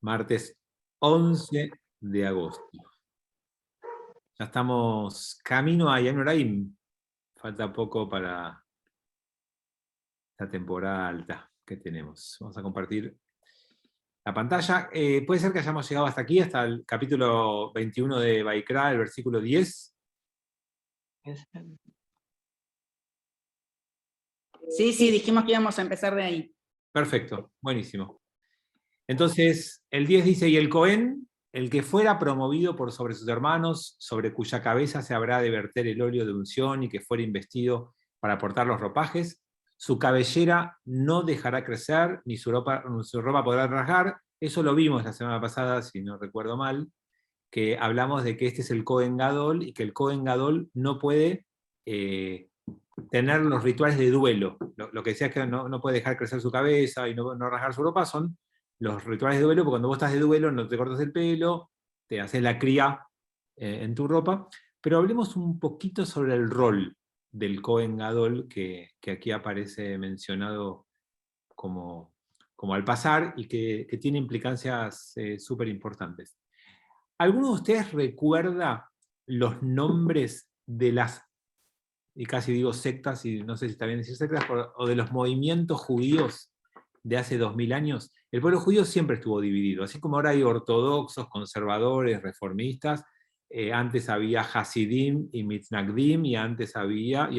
Martes 11 de agosto. Ya estamos camino a Yom Noraim. Falta poco para la temporada alta que tenemos. Vamos a compartir la pantalla. Puede ser que hayamos llegado hasta aquí, hasta el capítulo 21 de Vaikra, el versículo 10. Sí, dijimos que íbamos a empezar de ahí. Perfecto, buenísimo. Entonces, el 10 dice, y el Cohen, el que fuera promovido por sobre sus hermanos, sobre cuya cabeza se habrá de verter el óleo de unción y que fuera investido para portar los ropajes, su cabellera no dejará crecer, ni su ropa podrá rasgar. Eso lo vimos la semana pasada, si no recuerdo mal, que hablamos de que este es el Cohen Gadol y que el Cohen Gadol no puede tener los rituales de duelo. Lo que decía es que no puede dejar crecer su cabeza y no rasgar su ropa, son los rituales de duelo, porque cuando vos estás de duelo no te cortas el pelo, te haces la cría en tu ropa. Pero hablemos un poquito sobre el rol del Cohen Gadol, que aquí aparece mencionado como al pasar y que tiene implicancias súper importantes. ¿Alguno de ustedes recuerda los nombres de las, y casi digo sectas, y no sé si está bien decir sectas, o de los movimientos judíos de hace 2000 años? El pueblo judío siempre estuvo dividido, así como ahora hay ortodoxos, conservadores, reformistas. Antes había Hasidim y Mitnagdim, y antes había,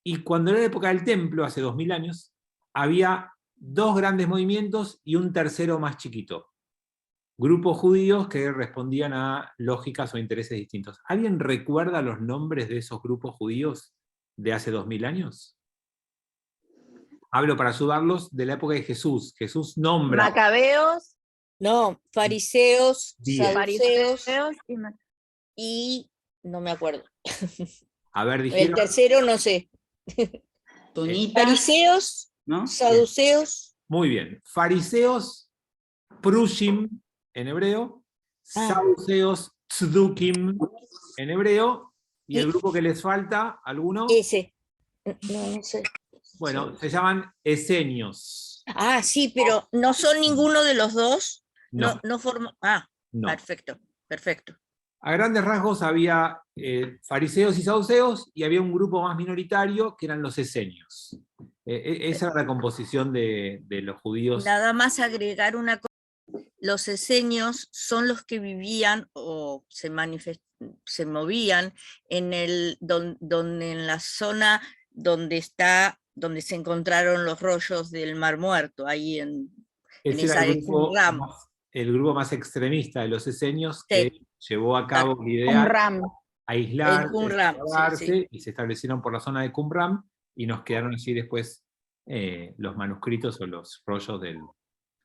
y cuando era la época del templo, hace 2000 años, había dos grandes movimientos y un tercero más chiquito. Grupos judíos que respondían a lógicas o intereses distintos. ¿Alguien recuerda los nombres de esos grupos judíos de hace 2000 años? Hablo para ayudarlos de la época de Jesús. Jesús nombra... Macabeos. No, fariseos, Bien. saduceos Y y no me acuerdo. A ver, El dijeron... tercero no sé. Tunitas, Fariseos, ¿no? saduceos. Muy bien. Fariseos, prushim en hebreo, saduceos, tzdukim en hebreo, y el grupo que les falta, ¿alguno? Ese. No sé. Bueno, se llaman esenios. Ah, sí, pero no son ninguno de los dos. No. No forman. Ah, No. perfecto. A grandes rasgos había fariseos y saduceos, y había un grupo más minoritario que eran los esenios. Esa era la composición de los judíos. Nada más agregar una cosa. Los esenios son los que vivían o se movían en en la zona donde se encontraron los rollos del Mar Muerto, ahí en Ese esa era el grupo más extremista de los esenios que llevó a cabo la idea de aislarse, separarse, y se establecieron por la zona de Qumran, y nos quedaron allí después los manuscritos o los rollos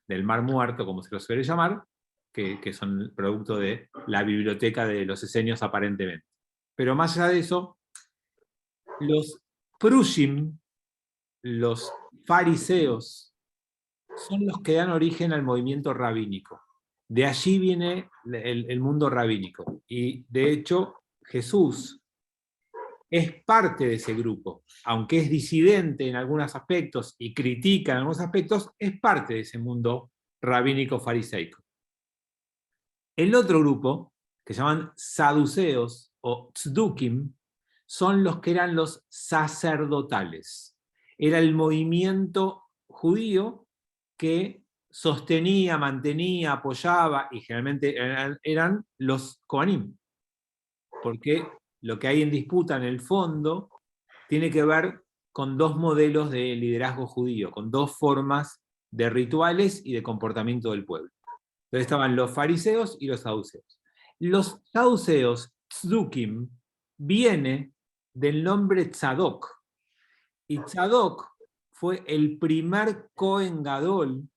del Mar Muerto, como se los suele llamar, que son producto de la biblioteca de los esenios aparentemente. Pero más allá de eso, los prushim, los fariseos, son los que dan origen al movimiento rabínico. De allí viene el mundo rabínico. Y de hecho, Jesús es parte de ese grupo. Aunque es disidente en algunos aspectos y critica en algunos aspectos, es parte de ese mundo rabínico fariseico. El otro grupo, que se llaman saduceos o tzdukim, son los que eran los sacerdotales. Era el movimiento judío que sostenía, mantenía, apoyaba, y generalmente eran los Kohanim. Porque lo que hay en disputa en el fondo tiene que ver con dos modelos de liderazgo judío, con dos formas de rituales y de comportamiento del pueblo. Entonces estaban los fariseos y los saduceos. Los saduceos, tzdukim, viene del nombre Tzadok. Y Tzadok fue el primer Cohen Gadol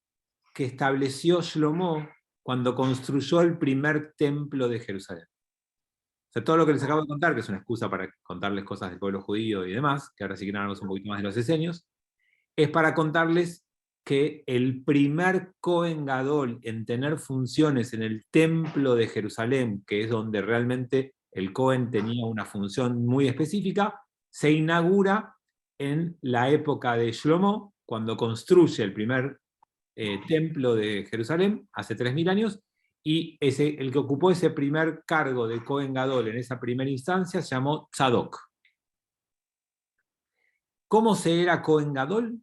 que estableció Shlomo cuando construyó el primer templo de Jerusalén. O sea, todo lo que les acabo de contar, que es una excusa para contarles cosas del pueblo judío y demás, que ahora sí quieren hablar un poquito más de los esenios, es para contarles que el primer Cohen Gadol en tener funciones en el templo de Jerusalén, que es donde realmente el Cohen tenía una función muy específica, se inaugura en la época de Shlomo, cuando construye el primer templo de Jerusalén hace 3000 años, y el que ocupó ese primer cargo de Cohen Gadol en esa primera instancia se llamó Tzadok. ¿Cómo se era Cohen Gadol?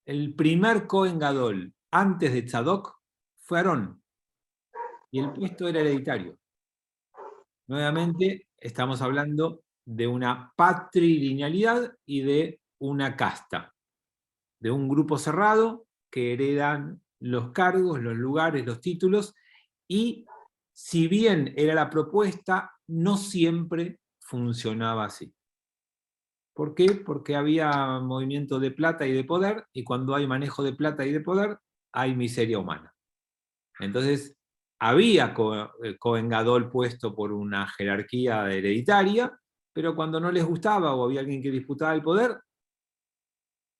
El primer Cohen Gadol antes de Tzadok fue Aarón, y el puesto era hereditario. Nuevamente estamos hablando de una patrilinealidad y de una casta, de un grupo cerrado que heredan los cargos, los lugares, los títulos, y si bien era la propuesta, no siempre funcionaba así. ¿Por qué? Porque había movimiento de plata y de poder, y cuando hay manejo de plata y de poder, hay miseria humana. Entonces, había Cohen Gadol puesto por una jerarquía hereditaria, pero cuando no les gustaba o había alguien que disputaba el poder,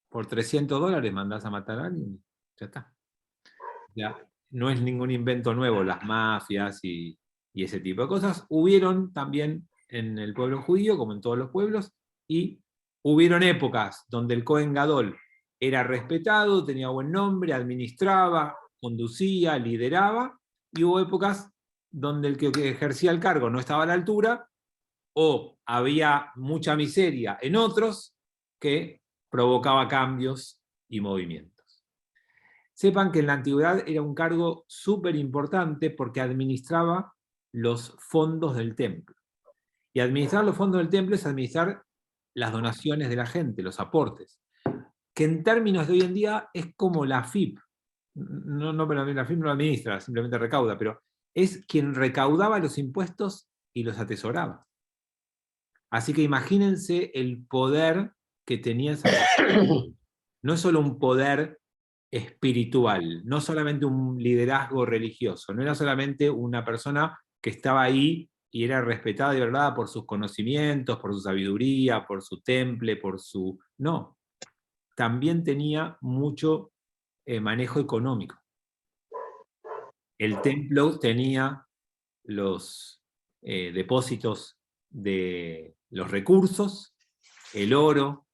por $300 mandás a matar a alguien, ya está. Ya, no es ningún invento nuevo, las mafias y ese tipo de cosas. Hubieron también en el pueblo judío, como en todos los pueblos, y hubieron épocas donde el Cohen Gadol era respetado, tenía buen nombre, administraba, conducía, lideraba, y hubo épocas donde el que ejercía el cargo no estaba a la altura, o había mucha miseria en otros que provocaba cambios y movimientos. Sepan que en la antigüedad era un cargo súper importante porque administraba los fondos del templo. Y administrar los fondos del templo es administrar las donaciones de la gente, los aportes, que en términos de hoy en día es como la AFIP. Pero la AFIP no lo administra, simplemente recauda, pero es quien recaudaba los impuestos y los atesoraba. Así que imagínense el poder que tenía esa persona. No es solo un poder espiritual, no solamente un liderazgo religioso, no era solamente una persona que estaba ahí y era respetada y valorada por sus conocimientos, por su sabiduría, por su temple, por su... No, también tenía mucho manejo económico. El templo tenía los depósitos de los recursos, el oro,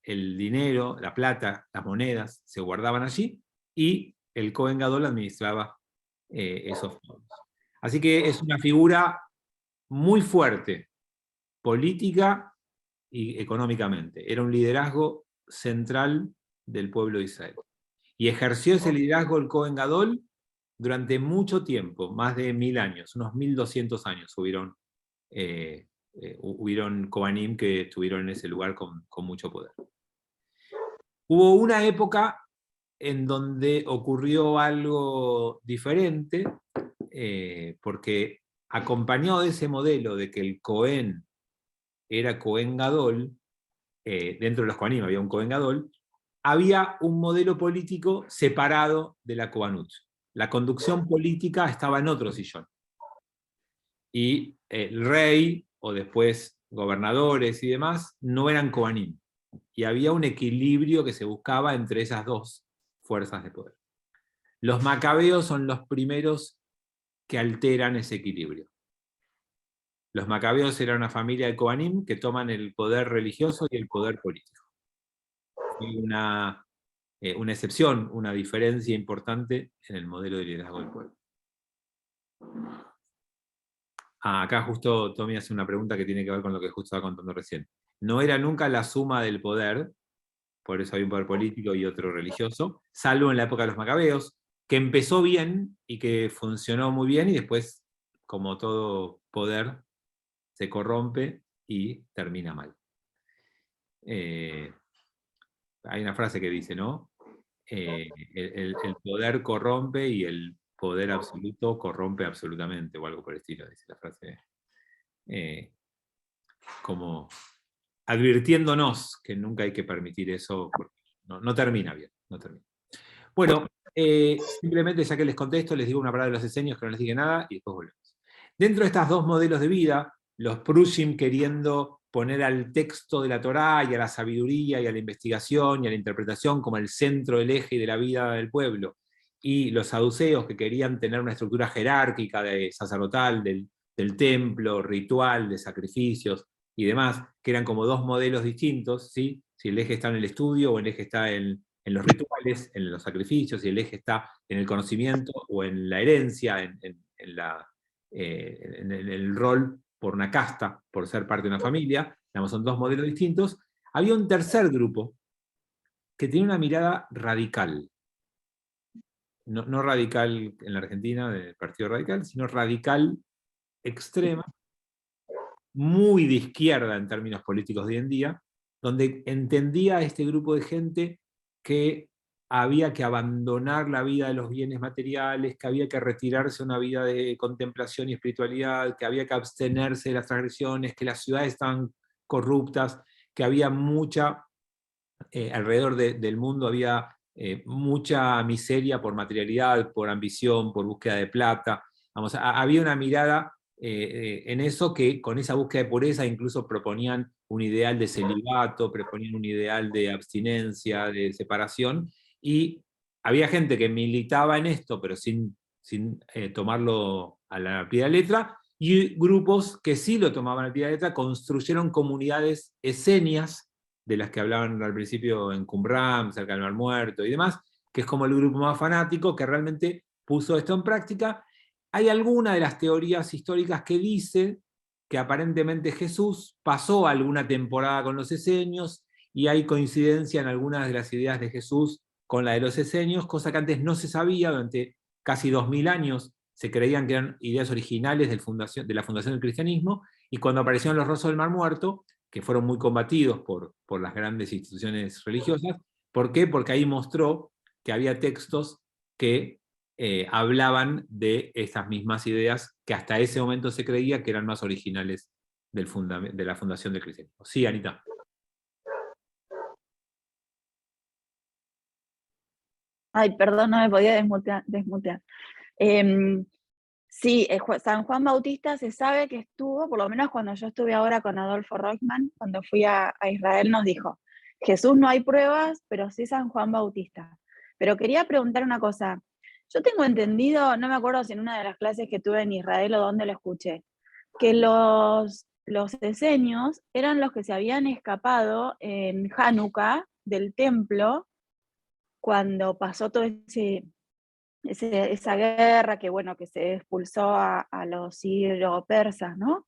el dinero, la plata, las monedas, se guardaban allí, y el Cohen Gadol administraba esos fondos. Así que es una figura muy fuerte, política y económicamente. Era un liderazgo central del pueblo de Israel. Y ejerció ese liderazgo el Cohen Gadol durante mucho tiempo, más de 1000 años, unos 1200 años hubieron Kohanim que estuvieron en ese lugar con mucho poder. Hubo una época en donde ocurrió algo diferente, porque acompañado de ese modelo de que el Cohen era Cohen Gadol, dentro de los Kohanim había un Cohen Gadol, había un modelo político separado de la Kohanut. La conducción política estaba en otro sillón. Y el rey, o después gobernadores y demás, no eran Kohanim. Y había un equilibrio que se buscaba entre esas dos fuerzas de poder. Los macabeos son los primeros que alteran ese equilibrio. Los macabeos eran una familia de Kohanim que toman el poder religioso y el poder político. Y una excepción, una diferencia importante en el modelo de liderazgo del pueblo. Acá justo Tommy hace una pregunta que tiene que ver con lo que justo estaba contando recién. No era nunca la suma del poder, por eso hay un poder político y otro religioso, salvo en la época de los macabeos, que empezó bien y que funcionó muy bien, y después, como todo poder, se corrompe y termina mal. Hay una frase que dice, ¿no? El poder corrompe y el poder absoluto corrompe absolutamente, o algo por el estilo, dice la frase. Como advirtiéndonos que nunca hay que permitir eso, porque no termina bien. No termina. Bueno, simplemente ya que les contesto, les digo una palabra de los esenios que no les dije nada y después volvemos. Dentro de estos dos modelos de vida, los Prushim queriendo poner al texto de la Torá y a la sabiduría y a la investigación y a la interpretación como el centro, el eje de la vida del pueblo, y los saduceos que querían tener una estructura jerárquica sacerdotal del templo, ritual, de sacrificios y demás, que eran como dos modelos distintos, ¿sí? Si el eje está en el estudio o el eje está en en los rituales, en los sacrificios, y el eje está en el conocimiento o en la herencia, en el rol por una casta, por ser parte de una familia. Digamos, son dos modelos distintos. Había un tercer grupo que tiene una mirada radical. No radical en la Argentina, del Partido Radical, sino radical extrema, muy de izquierda en términos políticos de hoy en día, donde entendía a este grupo de gente que había que abandonar la vida de los bienes materiales, que había que retirarse a una vida de contemplación y espiritualidad, que había que abstenerse de las transgresiones, que las ciudades estaban corruptas, que había mucha, alrededor del mundo había mucha miseria por materialidad, por ambición, por búsqueda de plata. Vamos, había una mirada en eso, que con esa búsqueda de pureza incluso proponían un ideal de celibato, proponían un ideal de abstinencia, de separación, y había gente que militaba en esto, pero sin tomarlo a la pie de la letra, y grupos que sí lo tomaban al pie de la letra, construyeron comunidades esenias, de las que hablaban al principio en Qumran, cerca del Mar Muerto y demás, que es como el grupo más fanático que realmente puso esto en práctica. Hay alguna de las teorías históricas que dice que aparentemente Jesús pasó alguna temporada con los esenios, y hay coincidencia en algunas de las ideas de Jesús con la de los esenios, cosa que antes no se sabía. Durante casi 2000 años se creían que eran ideas originales de la fundación del cristianismo, y cuando aparecieron los rostros del Mar Muerto, que fueron muy combatidos por las grandes instituciones religiosas. ¿Por qué? Porque ahí mostró que había textos que hablaban de esas mismas ideas que hasta ese momento se creía que eran más originales de la fundación del cristianismo. Sí, Anita. Ay, perdón, no me podía desmutear. Sí, San Juan Bautista se sabe que estuvo, por lo menos cuando yo estuve ahora con Adolfo Roitman, cuando fui a Israel, nos dijo, Jesús no hay pruebas, pero sí San Juan Bautista. Pero quería preguntar una cosa. Yo tengo entendido, no me acuerdo si en una de las clases que tuve en Israel o dónde lo escuché, que los esenios eran los que se habían escapado en Hanukkah del templo cuando pasó todo esa guerra, que bueno, que se expulsó a los sirio-persas, ¿no?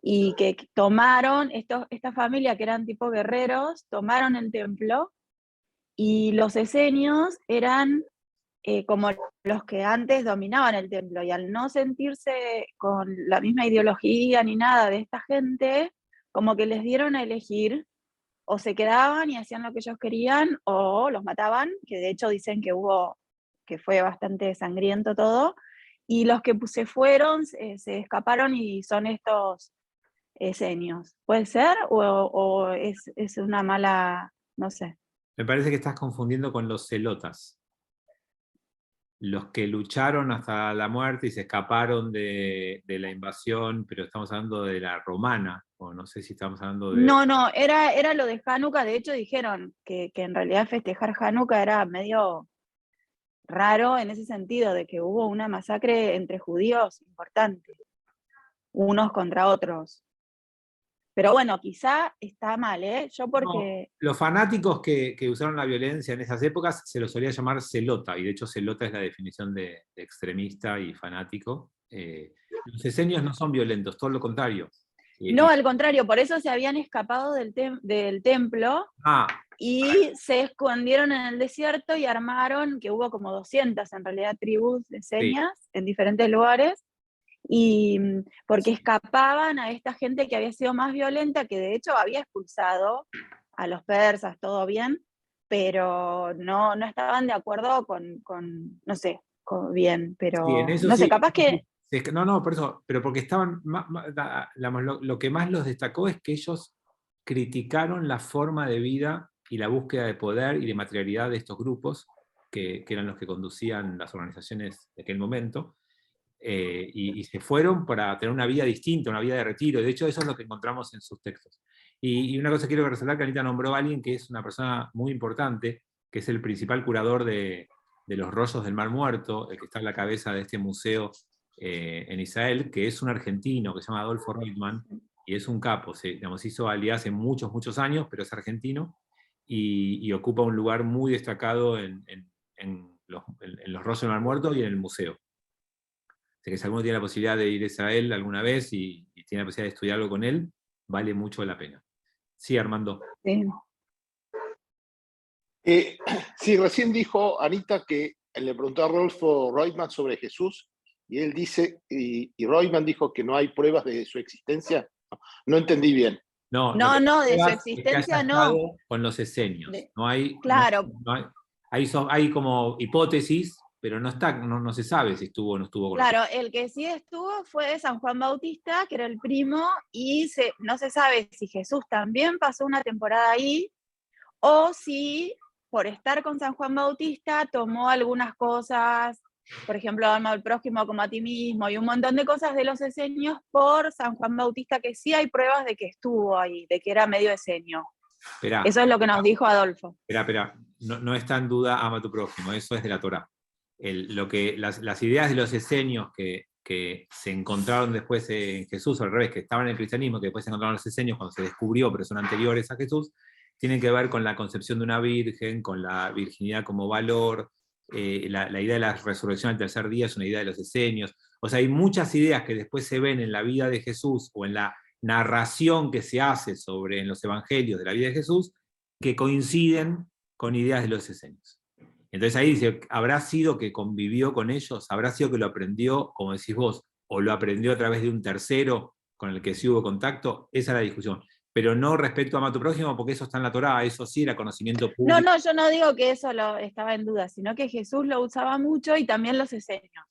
Y que tomaron, esta familia que eran tipo guerreros, tomaron el templo, y los esenios eran como los que antes dominaban el templo, y al no sentirse con la misma ideología ni nada de esta gente, como que les dieron a elegir, o se quedaban y hacían lo que ellos querían, o los mataban, que de hecho dicen que fue bastante sangriento todo, y los que se fueron se escaparon y son estos esenios. ¿Puede ser? ¿O es una mala, no sé? Me parece que estás confundiendo con los celotas, los que lucharon hasta la muerte y se escaparon de la invasión, pero estamos hablando de la romana, o no sé si estamos hablando de... No, era lo de Hanukkah. De hecho dijeron que en realidad festejar Hanukkah era medio raro en ese sentido, de que hubo una masacre entre judíos importante, unos contra otros. Pero bueno, quizá está mal, ¿eh? Yo porque... No, los fanáticos que usaron la violencia en esas épocas se los solía llamar celota, y de hecho celota es la definición de extremista y fanático. Los esenios no son violentos, todo lo contrario. No, al contrario, por eso se habían escapado del templo y se escondieron en el desierto y armaron, que hubo como 200 en realidad tribus de esenias en diferentes lugares, y porque escapaban a esta gente que había sido más violenta, que de hecho había expulsado a los persas, todo bien, pero no estaban de acuerdo con no sé, bien, pero sí, en eso no sé, sí. capaz que... No, por eso, pero porque estaban, lo que más los destacó es que ellos criticaron la forma de vida y la búsqueda de poder y de materialidad de estos grupos, que eran los que conducían las organizaciones de aquel momento, y se fueron para tener una vida distinta, una vida de retiro. De hecho, eso es lo que encontramos en sus textos. Y una cosa que quiero resaltar, que Anita nombró a alguien que es una persona muy importante, que es el principal curador de los rollos del Mar Muerto, el que está en la cabeza de este museo en Israel, que es un argentino que se llama Adolfo Roitman, y es un capo. Digamos, hizo Aliyah hace muchos años, pero es argentino, y ocupa un lugar muy destacado en los rollos del Mar Muerto y en el museo. Así que si alguno tiene la posibilidad de ir a Israel alguna vez y tiene la posibilidad de estudiar algo con él, vale mucho la pena. Sí, Armando. Sí. Sí, recién dijo Anita que le preguntó a Rolfo Reutemann sobre Jesús, y él dice, y Reutemann dijo que no hay pruebas de su existencia. No entendí bien. No, de su existencia no. Con los esenios. No hay, claro. Hay como hipótesis, pero no se sabe si estuvo o no estuvo con Claro, el que sí estuvo fue San Juan Bautista, que era el primo, y no se sabe si Jesús también pasó una temporada ahí, o si por estar con San Juan Bautista tomó algunas cosas, por ejemplo, ama al prójimo como a ti mismo, y un montón de cosas de los esenios por San Juan Bautista, que sí hay pruebas de que estuvo ahí, de que era medio esenio. Eso es lo que nos dijo Adolfo. Espera, no está en duda ama a tu prójimo, eso es de la Torá. Las ideas de los esenios que se encontraron después en Jesús, o al revés, que estaban en el cristianismo, que después se encontraron los esenios cuando se descubrió, pero son anteriores a Jesús, tienen que ver con la concepción de una virgen, con la virginidad como valor, la idea de la resurrección al tercer día es una idea de los esenios. O sea, hay muchas ideas que después se ven en la vida de Jesús o en la narración que se hace en los evangelios de la vida de Jesús que coinciden con ideas de los esenios. Entonces ahí dice, ¿habrá sido que convivió con ellos? ¿Habrá sido que lo aprendió, como decís vos, o lo aprendió a través de un tercero con el que sí hubo contacto? Esa es la discusión. Pero no respecto a ama a tu prójimo, porque eso está en la Torá, eso sí era conocimiento público. No, yo no digo que eso estaba en duda, sino que Jesús lo usaba mucho y también los esenios.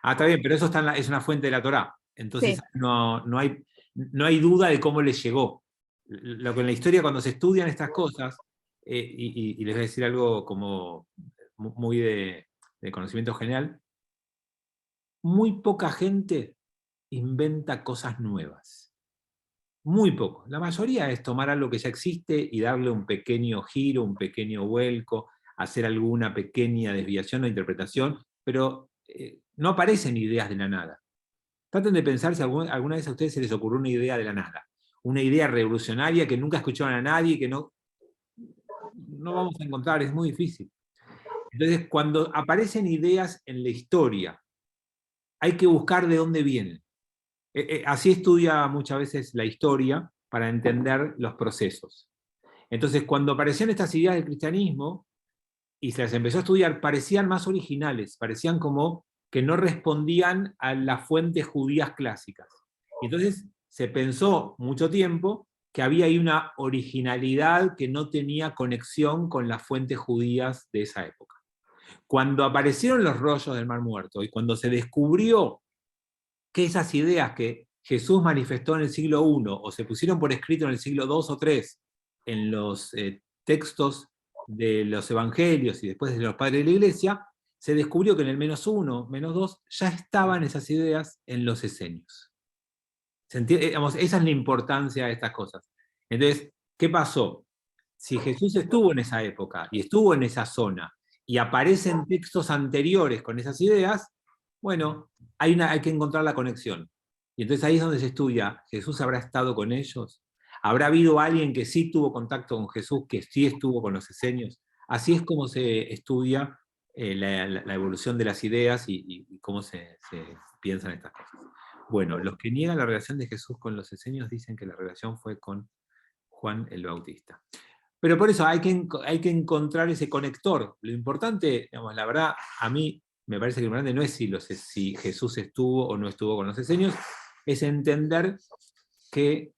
Está bien, pero eso es una fuente de la Torá. Entonces sí. no hay duda de cómo le llegó. Lo que en la historia, cuando se estudian estas cosas, y les voy a decir algo como muy de conocimiento general, muy poca gente inventa cosas nuevas. Muy poco. La mayoría es tomar algo que ya existe y darle un pequeño giro, un pequeño vuelco, hacer alguna pequeña desviación o interpretación, pero no aparecen ideas de la nada. Traten de pensar si alguna vez a ustedes se les ocurrió una idea de la nada. Una idea revolucionaria que nunca escucharon a nadie, que no vamos a encontrar, es muy difícil. Entonces, cuando aparecen ideas en la historia, hay que buscar de dónde vienen. Así estudia muchas veces la historia para entender los procesos. Entonces, cuando aparecían estas ideas del cristianismo y se las empezó a estudiar, parecían más originales, parecían como que no respondían a las fuentes judías clásicas. Entonces, se pensó mucho tiempo que había ahí una originalidad que no tenía conexión con las fuentes judías de esa época. Cuando aparecieron los rollos del Mar Muerto y cuando se descubrió que esas ideas que Jesús manifestó en el siglo I o se pusieron por escrito en el siglo II o III en los textos de los evangelios y después de los padres de la iglesia, se descubrió que en el -1, -2 ya estaban esas ideas en los esenios. Esa es la importancia de estas cosas. Entonces, ¿qué pasó? Si Jesús estuvo en esa época y estuvo en esa zona y aparecen textos anteriores con esas ideas, bueno, hay que encontrar la conexión. Y entonces ahí es donde se estudia, ¿Jesús habrá estado con ellos? ¿Habrá habido alguien que sí tuvo contacto con Jesús, que sí estuvo con los esenios? Así es como se estudia la evolución de las ideas y cómo se piensan estas cosas. Bueno, los que niegan la relación de Jesús con los esenios dicen que la relación fue con Juan el Bautista. Pero por eso hay que encontrar ese conector. Lo importante, digamos, la verdad, a mí me parece que lo importante no es si Jesús estuvo o no estuvo con los esenios, es entender que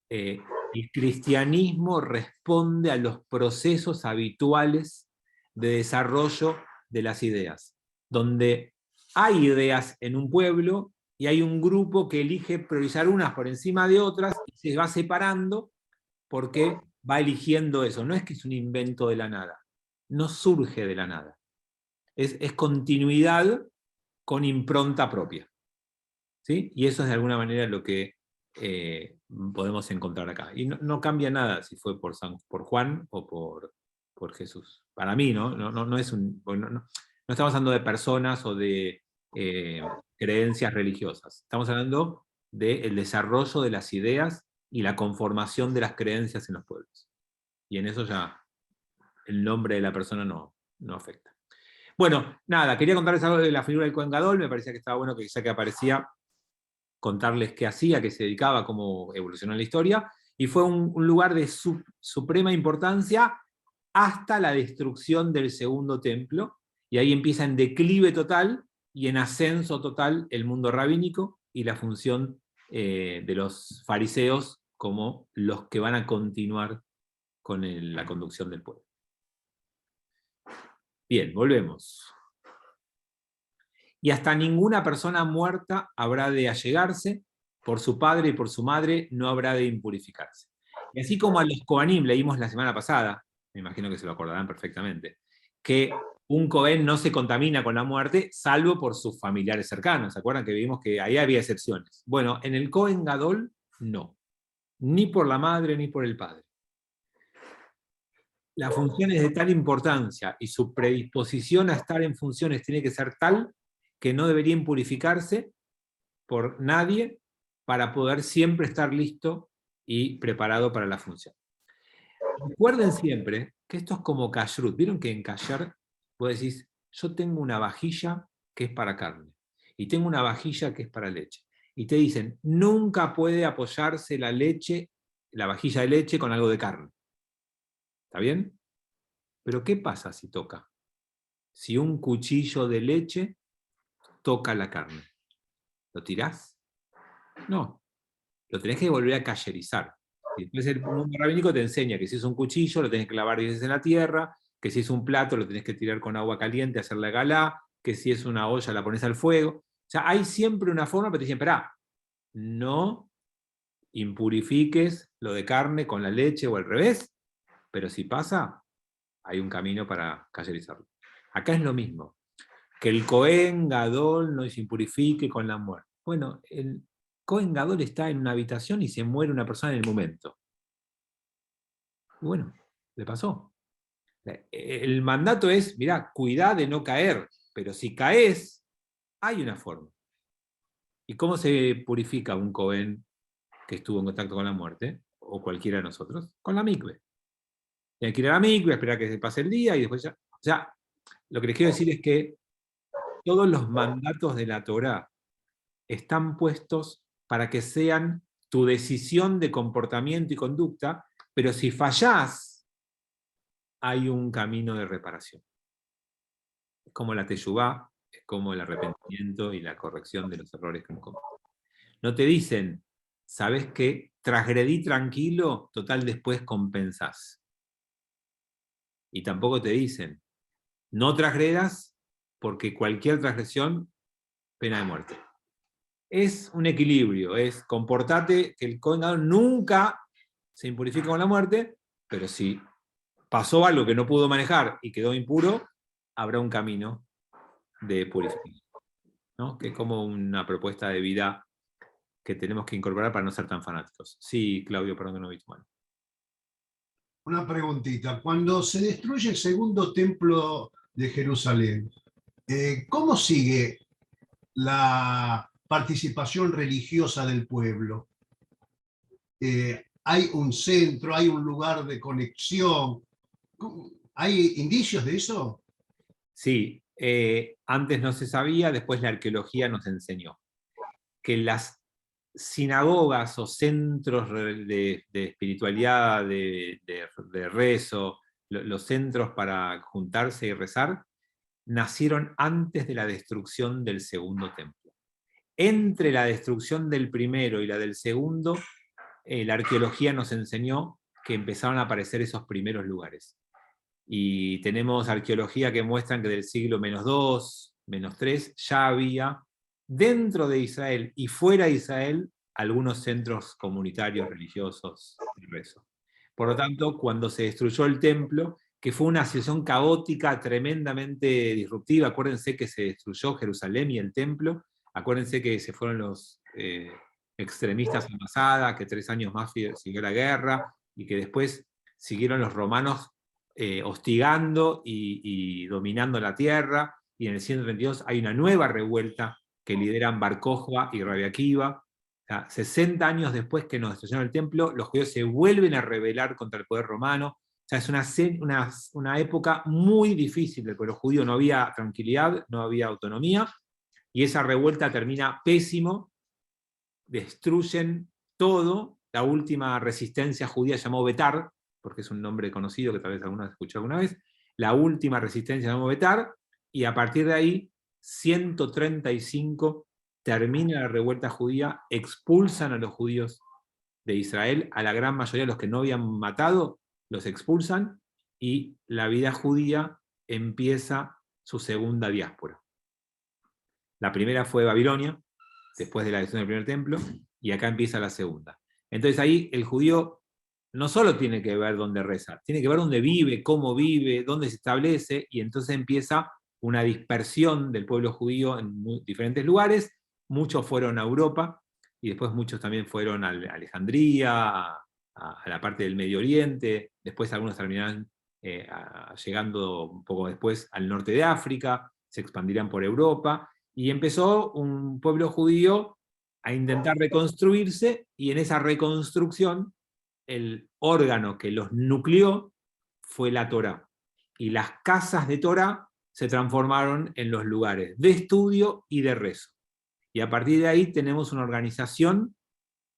el cristianismo responde a los procesos habituales de desarrollo de las ideas, donde hay ideas en un pueblo y hay un grupo que elige priorizar unas por encima de otras y se va separando porque va eligiendo eso. No es que es un invento de la nada, no surge de la nada. Es continuidad con impronta propia. ¿Sí? Y eso es de alguna manera lo que podemos encontrar acá. Y no cambia nada si fue por Juan o por Jesús. Para mí, no estamos hablando de personas o de creencias religiosas. Estamos hablando del desarrollo de las ideas y la conformación de las creencias en los pueblos. y en eso ya el nombre de la persona no afecta. Bueno, nada, quería contarles algo de la figura del Cohen Gadol, me parecía que estaba bueno que ya que aparecía, contarles qué hacía, qué se dedicaba, cómo evolucionó en la historia, y fue un lugar de suprema importancia hasta la destrucción del segundo templo, y ahí empieza en declive total y en ascenso total el mundo rabínico y la función de los fariseos como los que van a continuar con la conducción del pueblo. Bien, volvemos. Y hasta ninguna persona muerta habrá de allegarse, por su padre y por su madre no habrá de impurificarse. Y así como a los Kohanim leímos la semana pasada, me imagino que se lo acordarán perfectamente, que un Kohen no se contamina con la muerte, salvo por sus familiares cercanos. ¿Se acuerdan que vimos que ahí había excepciones? Bueno, en el Kohen Gadol, no. Ni por la madre ni por el padre. La función es de tal importancia y su predisposición a estar en funciones tiene que ser tal que no debería impurificarse por nadie para poder siempre estar listo y preparado para la función. Recuerden siempre que esto es como kashrut. ¿Vieron que en kasher vos decís, yo tengo una vajilla que es para carne y tengo una vajilla que es para leche? Y te dicen, nunca puede apoyarse la leche, la vajilla de leche con algo de carne. ¿Está bien? Pero ¿qué pasa si toca? Si un cuchillo de leche toca la carne, ¿lo tirás? No, lo tenés que volver a cayerizar. Y después el mundo rabínico te enseña que si es un cuchillo lo tenés que clavar 10 veces en la tierra, que si es un plato lo tenés que tirar con agua caliente, hacerle galá, que si es una olla la pones al fuego. O sea, hay siempre una forma, pero te dicen, esperá, no impurifiques lo de carne con la leche o al revés, pero si pasa, hay un camino para cayerizarlo. Acá es lo mismo, que el Cohen Gadol no se impurifique con la muerte. Bueno, el Cohen Gadol está en una habitación y se muere una persona en el momento. Y bueno, le pasó. El mandato es, mirá, cuidá de no caer, pero si caes, hay una forma. ¿Y cómo se purifica un Cohen que estuvo en contacto con la muerte? O cualquiera de nosotros, con la mikve. Tiene que ir a la mikve, esperar que se pase el día y después ya. O sea, lo que les quiero decir es que todos los mandatos de la Torá están puestos para que sean tu decisión de comportamiento y conducta, pero si fallás, hay un camino de reparación. Es como la teshuvá, es como el arrepentimiento y la corrección de los errores que hemos cometido. No te dicen, ¿sabes qué? Transgredí tranquilo, total después compensás. Y tampoco te dicen, no transgredas porque cualquier transgresión, pena de muerte. Es un equilibrio, es comportate que el Cohen Gadol nunca se impurifica con la muerte, pero si pasó algo que no pudo manejar y quedó impuro, habrá un camino de purificación, ¿no? Que es como una propuesta de vida que tenemos que incorporar para no ser tan fanáticos. Sí, Claudio, perdón que no vi tu mano. Una preguntita. Cuando se destruye el segundo templo de Jerusalén, ¿cómo sigue la participación religiosa del pueblo? ¿Hay un centro, hay un lugar de conexión? ¿Hay indicios de eso? Sí, antes no se sabía, después la arqueología nos enseñó que las sinagogas o centros de espiritualidad, de rezo, los centros para juntarse y rezar, nacieron antes de la destrucción del segundo templo. Entre la destrucción del primero y la del segundo, la arqueología nos enseñó que empezaron a aparecer esos primeros lugares. Y tenemos arqueología que muestran que del siglo -2, -3, ya había dentro de Israel y fuera de Israel algunos centros comunitarios religiosos de rezo. Por lo tanto, cuando se destruyó el templo, que fue una situación caótica, tremendamente disruptiva, acuérdense que se destruyó Jerusalén y el templo, acuérdense que se fueron los extremistas a Masada, que 3 años más siguió la guerra, y que después siguieron los romanos hostigando y dominando la tierra, y en el 132 hay una nueva revuelta que lideran Bar Kokhba y Rabbi Akiva. O sea, 60 años después que nos destruyeron el templo, los judíos se vuelven a rebelar contra el poder romano, sea, es una época muy difícil del pueblo judío, no había tranquilidad, no había autonomía, y esa revuelta termina pésimo, destruyen todo. La última resistencia judía se llamó Betar, porque es un nombre conocido que tal vez alguna escuchó alguna vez. La última resistencia se llamó Betar, y a partir de ahí, 135, termina la revuelta judía, expulsan a los judíos de Israel, a la gran mayoría de los que no habían matado, los expulsan, y la vida judía empieza su segunda diáspora. La primera fue Babilonia, después de la destrucción del primer templo, y acá empieza la segunda. Entonces ahí el judío no solo tiene que ver dónde reza, tiene que ver dónde vive, cómo vive, dónde se establece, y entonces empieza una dispersión del pueblo judío en diferentes lugares. Muchos fueron a Europa, y después muchos también fueron a Alejandría, a la parte del Medio Oriente, después algunos terminarán llegando un poco después al norte de África, se expandirán por Europa, y empezó un pueblo judío a intentar reconstruirse, y en esa reconstrucción el órgano que los nucleó fue la Torá. Y las casas de Torá se transformaron en los lugares de estudio y de rezo. Y a partir de ahí tenemos una organización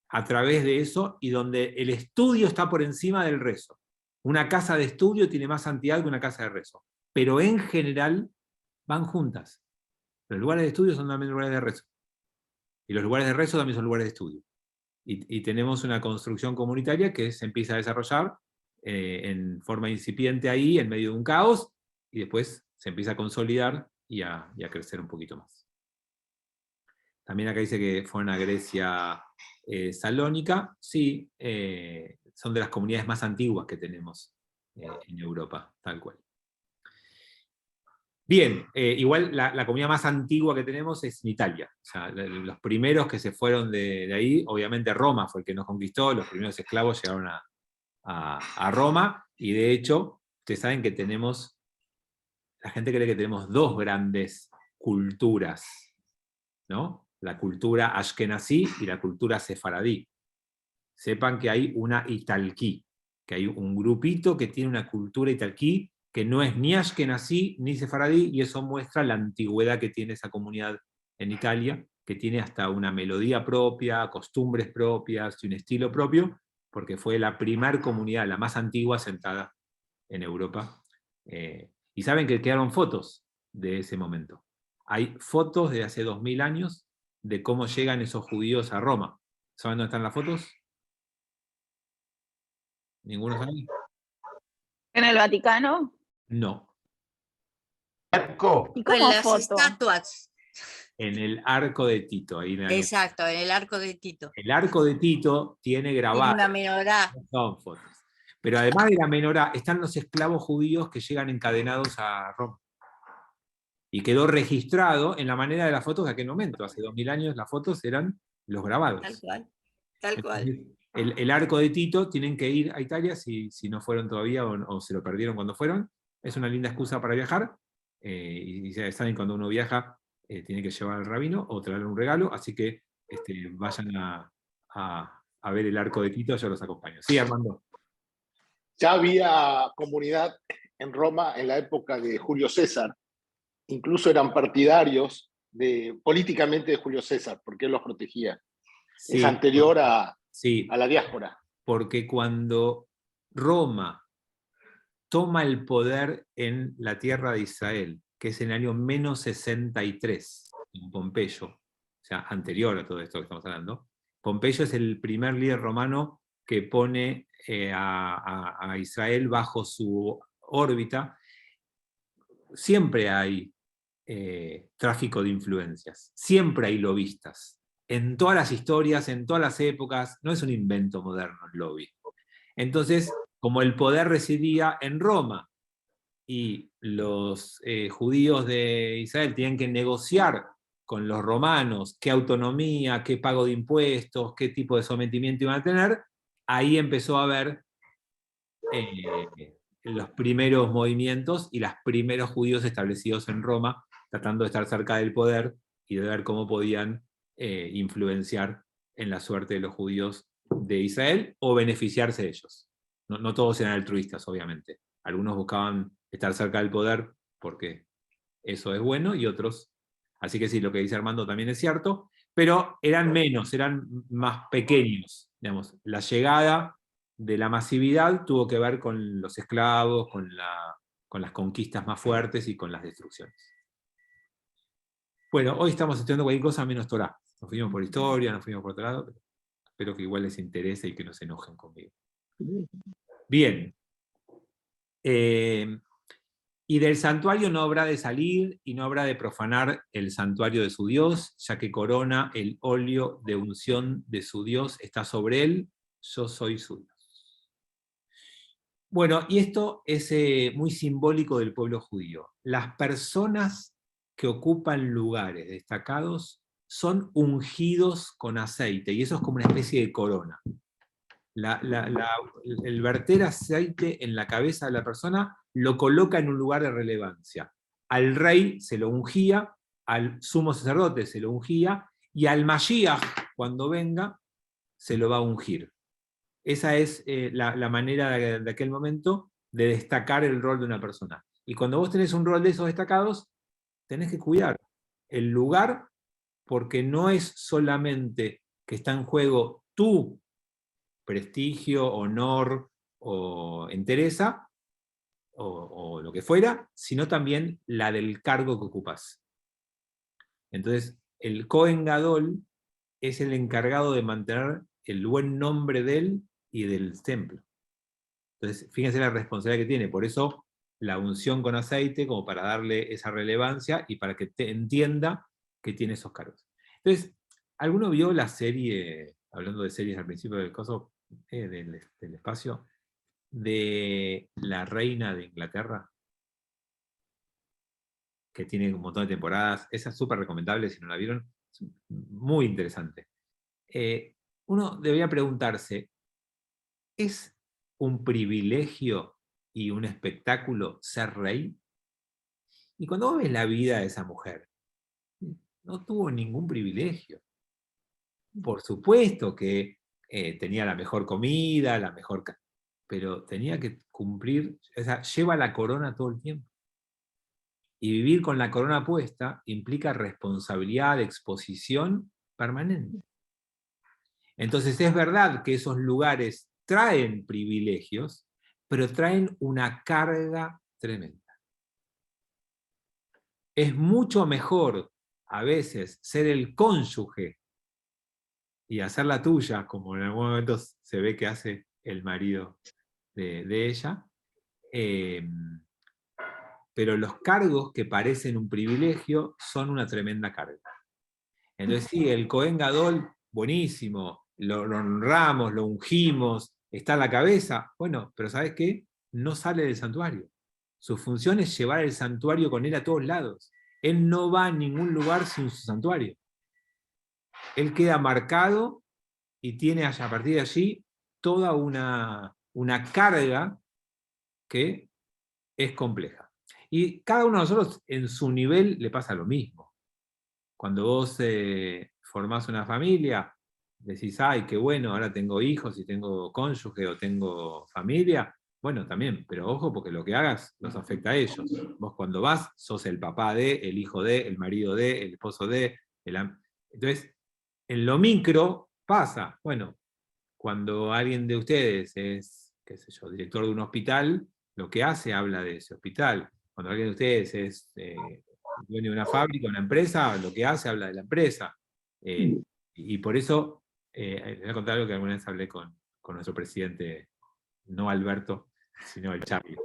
a través de eso, y donde el estudio está por encima del rezo. Una casa de estudio tiene más santidad que una casa de rezo, pero en general van juntas. Los lugares de estudio son también lugares de rezo, y los lugares de rezo también son lugares de estudio. Y tenemos una construcción comunitaria que se empieza a desarrollar en forma incipiente ahí, en medio de un caos, y después se empieza a consolidar y a crecer un poquito más. También acá dice que fueron a Grecia Salónica. Sí, son de las comunidades más antiguas que tenemos en Europa, tal cual. Bien, igual la comunidad más antigua que tenemos es en Italia. O sea, los primeros que se fueron de ahí, obviamente Roma fue el que nos conquistó, los primeros esclavos llegaron a Roma, y de hecho, ustedes saben que tenemos, la gente cree que tenemos dos grandes culturas, ¿no? La cultura ashkenazí y la cultura sefaradí. Sepan que hay una italquí, que hay un grupito que tiene una cultura italquí, que no es ni ashkenazí ni sefaradí, y eso muestra la antigüedad que tiene esa comunidad en Italia, que tiene hasta una melodía propia, costumbres propias y un estilo propio, porque fue la primer comunidad, la más antigua sentada en Europa. Y saben que quedaron fotos de ese momento. Hay fotos de hace 2000 años de cómo llegan esos judíos a Roma. ¿Saben dónde están las fotos? ¿Ninguno sabe? ¿En el Vaticano? No. ¿Y En cómo las foto? estatuas. En el arco de Tito. Ahí Exacto, en el arco de Tito. El arco de Tito tiene grabado. Una menorá. No son fotos. Pero además de la menorá, están los esclavos judíos que llegan encadenados a Roma. Y quedó registrado en la manera de las fotos de aquel momento. Hace 2000 años las fotos eran los grabados. Tal cual. Tal cual. Entonces, el arco de Tito, tienen que ir a Italia si no fueron todavía o se lo perdieron cuando fueron. Es una linda excusa para viajar. Y ya saben, cuando uno viaja, tiene que llevar al rabino o traerle un regalo. Así que vayan a ver el arco de Tito, yo los acompaño. Sí, Armando. Ya había comunidad en Roma en la época de Julio César. Incluso eran partidarios políticamente de Julio César, porque él los protegía. Sí, es anterior a la diáspora. Porque cuando Roma toma el poder en la tierra de Israel, que es en el año menos 63, en Pompeyo, o sea, anterior a todo esto que estamos hablando, Pompeyo es el primer líder romano que pone a Israel bajo su órbita. Siempre hay tráfico de influencias, siempre hay lobistas. En todas las historias, en todas las épocas, no es un invento moderno el lobby. Entonces, como el poder residía en Roma y los judíos de Israel tenían que negociar con los romanos qué autonomía, qué pago de impuestos, qué tipo de sometimiento iban a tener, ahí empezó a haber los primeros movimientos y los primeros judíos establecidos en Roma, tratando de estar cerca del poder y de ver cómo podían influenciar en la suerte de los judíos de Israel o beneficiarse de ellos. no todos eran altruistas, obviamente. Algunos buscaban estar cerca del poder porque eso es bueno, y otros, así que sí, lo que dice Armando también es cierto, pero eran menos, eran más pequeños, digamos. La llegada de la masividad tuvo que ver con los esclavos, con las conquistas más fuertes y con las destrucciones. Bueno, hoy estamos estudiando cualquier cosa menos Torá. Nos fuimos por historia, nos fuimos por otro lado, pero espero que igual les interese y que no se enojen conmigo. Bien. Y del santuario no habrá de salir y no habrá de profanar el santuario de su Dios, ya que corona el óleo de unción de su Dios está sobre él, yo soy su Dios. Bueno, y esto es muy simbólico del pueblo judío. Las personas que ocupan lugares destacados son ungidos con aceite, y eso es como una especie de corona. El verter aceite en la cabeza de la persona lo coloca en un lugar de relevancia. Al rey se lo ungía, al sumo sacerdote se lo ungía, y al Mashiach, cuando venga, se lo va a ungir. Esa es la manera de aquel momento de destacar el rol de una persona. Y cuando vos tenés un rol de esos destacados, tenés que cuidar el lugar, porque no es solamente que está en juego tu prestigio, honor o entereza, o lo que fuera, sino también la del cargo que ocupas. Entonces, el Cohen Gadol es el encargado de mantener el buen nombre de él y del templo. Entonces, fíjense la responsabilidad que tiene. Por eso, la unción con aceite, como para darle esa relevancia y para que te entienda que tiene esos cargos. Entonces, ¿alguno vio la serie, hablando de series al principio del coso, del espacio, de la reina de Inglaterra? Que tiene un montón de temporadas. Esa es súper recomendable si no la vieron. Es muy interesante. Uno debería preguntarse, ¿es un privilegio y un espectáculo ser rey? Y cuando vos ves la vida de esa mujer, no tuvo ningún privilegio. Por supuesto que tenía la mejor comida, la mejor... pero tenía que cumplir, o sea, lleva la corona todo el tiempo. Y vivir con la corona puesta implica responsabilidad, exposición permanente. Entonces es verdad que esos lugares traen privilegios, pero traen una carga tremenda. Es mucho mejor a veces ser el cónyuge y hacer la tuya, como en algún momento se ve que hace el marido de ella, pero los cargos que parecen un privilegio son una tremenda carga. Entonces sí, el Cohen Gadol, buenísimo, lo honramos, lo ungimos, está en la cabeza, bueno, pero ¿sabes qué? No sale del santuario. Su función es llevar el santuario con él a todos lados. Él no va a ningún lugar sin su santuario. Él queda marcado y tiene a partir de allí toda una carga que es compleja. Y cada uno de nosotros en su nivel le pasa lo mismo. Cuando vos formás una familia, decís, ay, qué bueno, ahora tengo hijos y tengo cónyuge o tengo familia. Bueno, también, pero ojo, porque lo que hagas los afecta a ellos. Vos cuando vas, sos el papá de, el hijo de, el marido de, el esposo de. Entonces, en lo micro pasa. Bueno, cuando alguien de ustedes es, qué sé yo, director de un hospital, lo que hace habla de ese hospital. Cuando alguien de ustedes es dueño de una fábrica, una empresa, lo que hace habla de la empresa. Y por eso, les voy a contar algo que alguna vez hablé con nuestro presidente, no Alberto, sino el Charlie.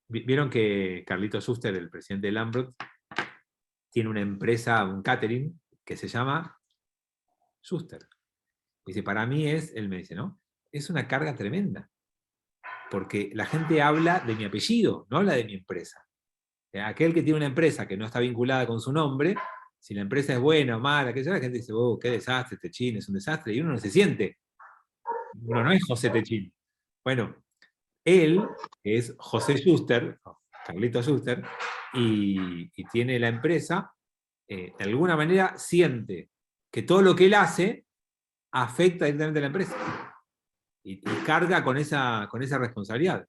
Vieron que Carlito Schuster, el presidente de Lambrot, tiene una empresa, un catering, que se llama Schuster. Dice, para mí él me dice, ¿no? Es una carga tremenda. Porque la gente habla de mi apellido, no habla de mi empresa. Aquel que tiene una empresa que no está vinculada con su nombre, si la empresa es buena o mala, la gente dice, oh, qué desastre, Techin es un desastre, y uno no se siente. Uno no es José Techin. Bueno, él es José Schuster, Carlito Schuster, y tiene la empresa, de alguna manera siente que todo lo que él hace afecta directamente a la empresa. y carga con esa responsabilidad.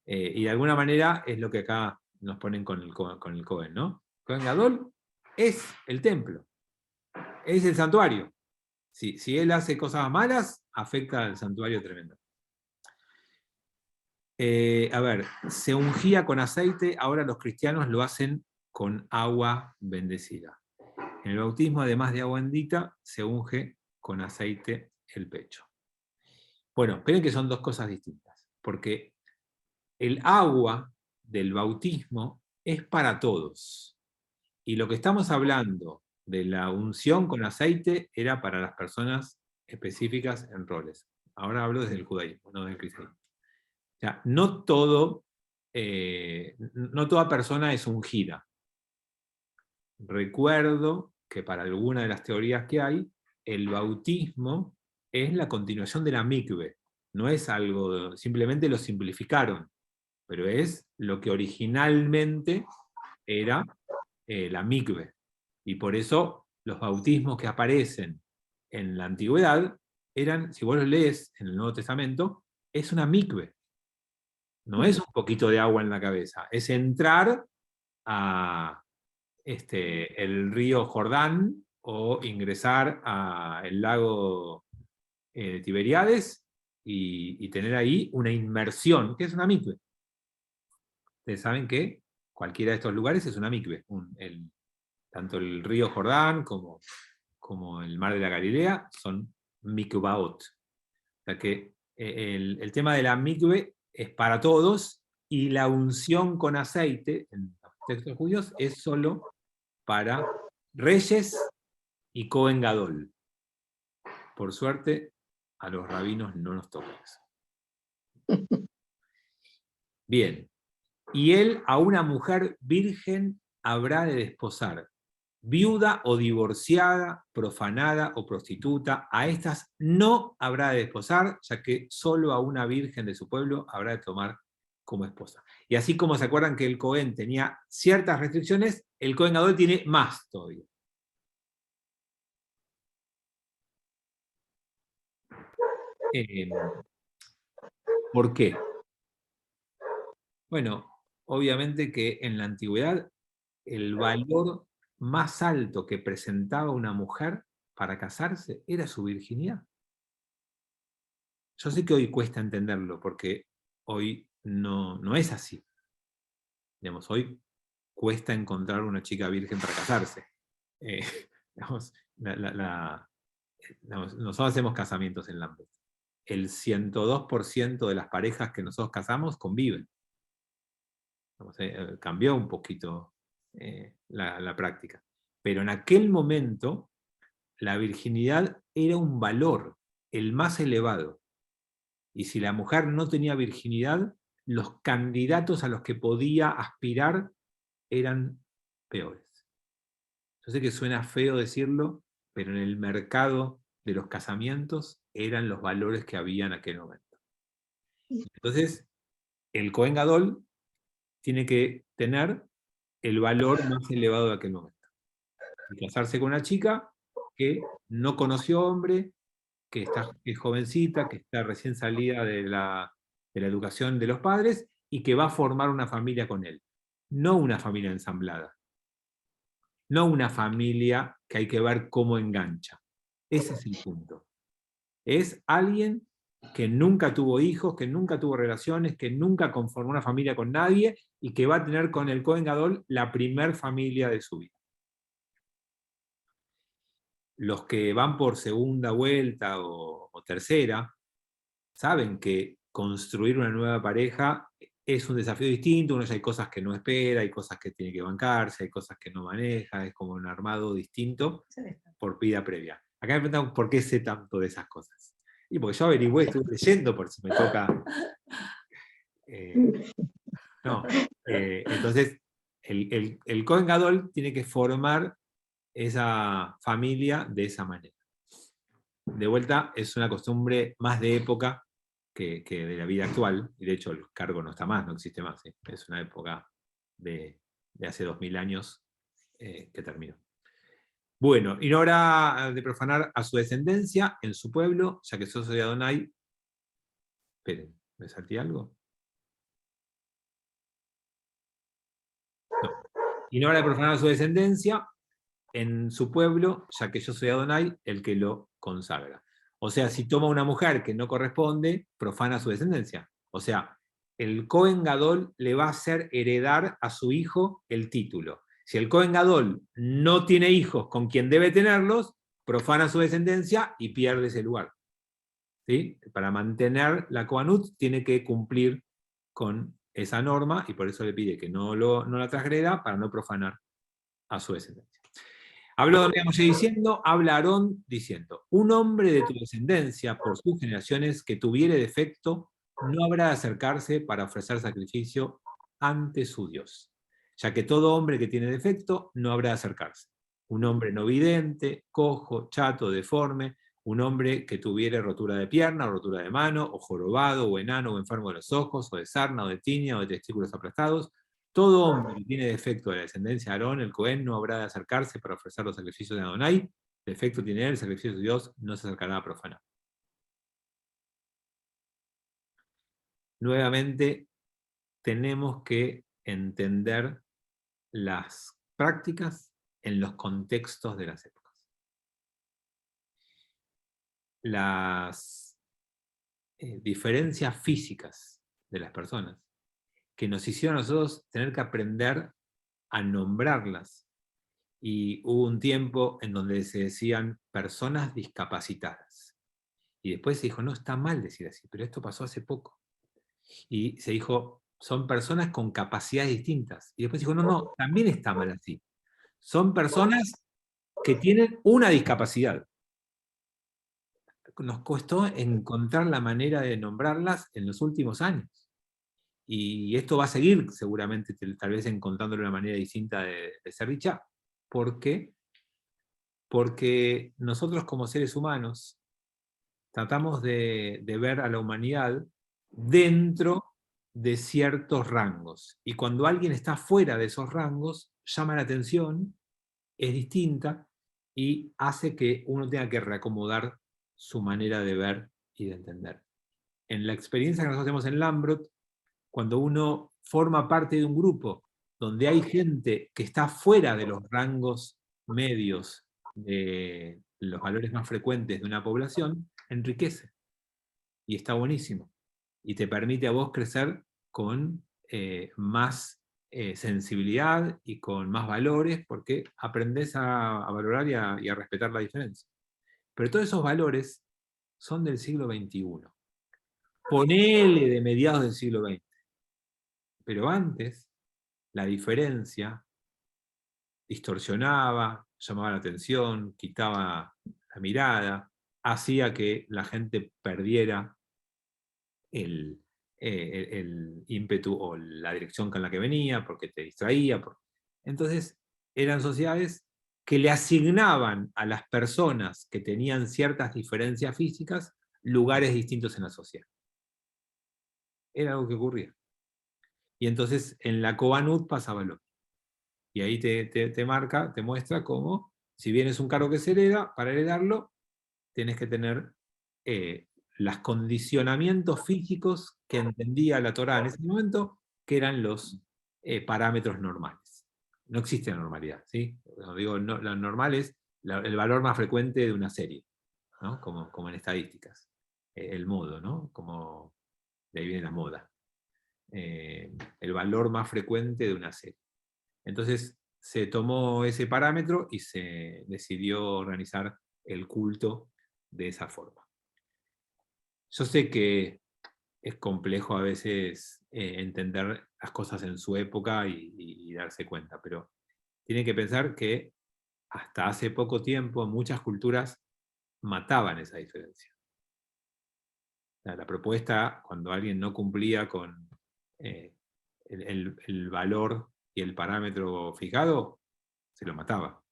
Y de alguna manera es lo que acá nos ponen con el Cohen, ¿no? Cohen Gadol es el templo, es el santuario. Si él hace cosas malas, afecta al santuario tremendo. A ver, se ungía con aceite, ahora los cristianos lo hacen con agua bendecida. En el bautismo, además de agua bendita, se unge con aceite el pecho. Bueno, esperen que son dos cosas distintas, porque el agua del bautismo es para todos. Y lo que estamos hablando de la unción con aceite era para las personas específicas en roles. Ahora hablo desde el judaísmo, no del cristianismo. O sea, no toda persona es ungida. Recuerdo que para alguna de las teorías que hay, el bautismo es la continuación de la mikve. No es algo, simplemente lo simplificaron, pero es lo que originalmente era la mikve. Y por eso los bautismos que aparecen en la antigüedad eran, si vos los lees en el Nuevo Testamento, es una mikve. No es un poquito de agua en la cabeza, es entrar a el río Jordán o ingresar al lago Tiberíades y tener ahí una inmersión, que es una mikve. Ustedes saben que cualquiera de estos lugares es una mikve. Tanto el río Jordán como el mar de la Galilea son mikvaot. O sea que el tema de la mikve es para todos y la unción con aceite en los textos judíos es solo para reyes y Cohen Gadol. Por suerte, a los rabinos no nos toca eso. Bien. Y él a una mujer virgen habrá de desposar, viuda o divorciada, profanada o prostituta, a estas no habrá de desposar, ya que solo a una virgen de su pueblo habrá de tomar como esposa. Y así como se acuerdan que el Cohen tenía ciertas restricciones, el Cohen Gadol tiene más todavía. ¿Por qué? Bueno, obviamente que en la antigüedad el valor más alto que presentaba una mujer para casarse era su virginidad. Yo sé que hoy cuesta entenderlo, porque hoy no es así. Digamos, hoy cuesta encontrar una chica virgen para casarse. Digamos, nosotros hacemos casamientos en Lambert. El 102% de las parejas que nosotros casamos conviven. Cambió un poquito la práctica. Pero en aquel momento la virginidad era un valor, el más elevado. Y si la mujer no tenía virginidad, los candidatos a los que podía aspirar eran peores. Yo sé que suena feo decirlo, pero en el mercado de los casamientos eran los valores que había en aquel momento. Entonces, el Cohen Gadol tiene que tener el valor más elevado de aquel momento. Y casarse con una chica que no conoció hombre, que es jovencita, que está recién salida de la educación de los padres y que va a formar una familia con él. No una familia ensamblada. No una familia que hay que ver cómo engancha. Ese es el punto. Es alguien que nunca tuvo hijos, que nunca tuvo relaciones, que nunca conformó una familia con nadie y que va a tener con el Cohen Gadol la primer familia de su vida. Los que van por segunda vuelta o tercera saben que construir una nueva pareja es un desafío distinto, hay cosas que no espera, hay cosas que tiene que bancarse, hay cosas que no maneja, es como un armado distinto por vida previa. Acá me preguntan por qué sé tanto de esas cosas. Y porque yo averigüé, estuve leyendo por si me toca. Entonces, el Cohen Gadol tiene que formar esa familia de esa manera. De vuelta, es una costumbre más de época que de la vida actual, y de hecho el cargo no está más, no existe más, ¿sí? Es una época de hace 2000 años que terminó. Bueno, y no habrá de profanar a su descendencia en su pueblo, ya que yo soy Adonai, Esperen, ¿me salté algo? No. Y no habrá de profanar a su descendencia en su pueblo, ya que yo soy Adonai el que lo consagra. O sea, si toma una mujer que no corresponde, profana su descendencia. O sea, el Cohen Gadol le va a hacer heredar a su hijo el título. Si el Cohen Gadol no tiene hijos con quien debe tenerlos, profana su descendencia y pierde ese lugar. ¿Sí? Para mantener la Kohanut tiene que cumplir con esa norma y por eso le pide que no la transgreda para no profanar a su descendencia. Habló diciendo, habla Aarón diciendo, un hombre de tu descendencia por sus generaciones que tuviere defecto no habrá de acercarse para ofrecer sacrificio ante su Dios, ya que todo hombre que tiene defecto no habrá de acercarse. Un hombre no vidente, cojo, chato, deforme, un hombre que tuviere rotura de pierna, o rotura de mano, o jorobado, o enano, o enfermo de los ojos, o de sarna, o de tiña, o de testículos aplastados. Todo hombre que tiene defecto de la descendencia de Aarón, el Cohen, no habrá de acercarse para ofrecer los sacrificios de Adonai. Defecto tiene él, el sacrificio de Dios no se acercará a profanar. Nuevamente, tenemos que entender las prácticas en los contextos de las épocas. Las diferencias físicas de las personas que nos hicieron a nosotros tener que aprender a nombrarlas. Y hubo un tiempo en donde se decían personas discapacitadas. Y después se dijo, no, está mal decir así, pero esto pasó hace poco. Y se dijo, son personas con capacidades distintas. Y después dijo, no, también está mal así. Son personas que tienen una discapacidad. Nos costó encontrar la manera de nombrarlas en los últimos años. Y esto va a seguir seguramente, tal vez encontrándole una manera distinta de ser dicha. ¿Por qué? Porque nosotros como seres humanos tratamos de ver a la humanidad dentro de ciertos rangos. Y cuando alguien está fuera de esos rangos, llama la atención, es distinta y hace que uno tenga que reacomodar su manera de ver y de entender. En la experiencia que nosotros hacemos en Lambrot, cuando uno forma parte de un grupo donde hay gente que está fuera de los rangos medios de los valores más frecuentes de una población, enriquece. Y está buenísimo. Y te permite a vos crecer con más sensibilidad y con más valores, porque aprendés a valorar y a respetar la diferencia. Pero todos esos valores son del siglo XXI. Ponele de mediados del siglo XX. Pero antes, la diferencia distorsionaba, llamaba la atención, quitaba la mirada, hacía que la gente perdiera el ímpetu o la dirección con la que venía, porque te distraía. Entonces, eran sociedades que le asignaban a las personas que tenían ciertas diferencias físicas lugares distintos en la sociedad. Era algo que ocurría. Y entonces en la Kohanut pasaba lo mismo. Y ahí te marca, te muestra cómo, si bien es un cargo que se hereda, para heredarlo, tienes que tener los condicionamientos físicos que entendía la Torá en ese momento, que eran los parámetros normales. No existe la normalidad, ¿sí? Cuando digo la normal es el valor más frecuente de una serie, ¿no? Como en estadísticas. El modo, ¿no? Como de ahí viene la moda. El valor más frecuente de una serie. Entonces se tomó ese parámetro y se decidió organizar el culto de esa forma. Yo sé que es complejo a veces entender las cosas en su época y darse cuenta, pero tienen que pensar que hasta hace poco tiempo muchas culturas mataban esa diferencia. La propuesta, cuando alguien no cumplía con el valor y el parámetro fijado, se lo mataba.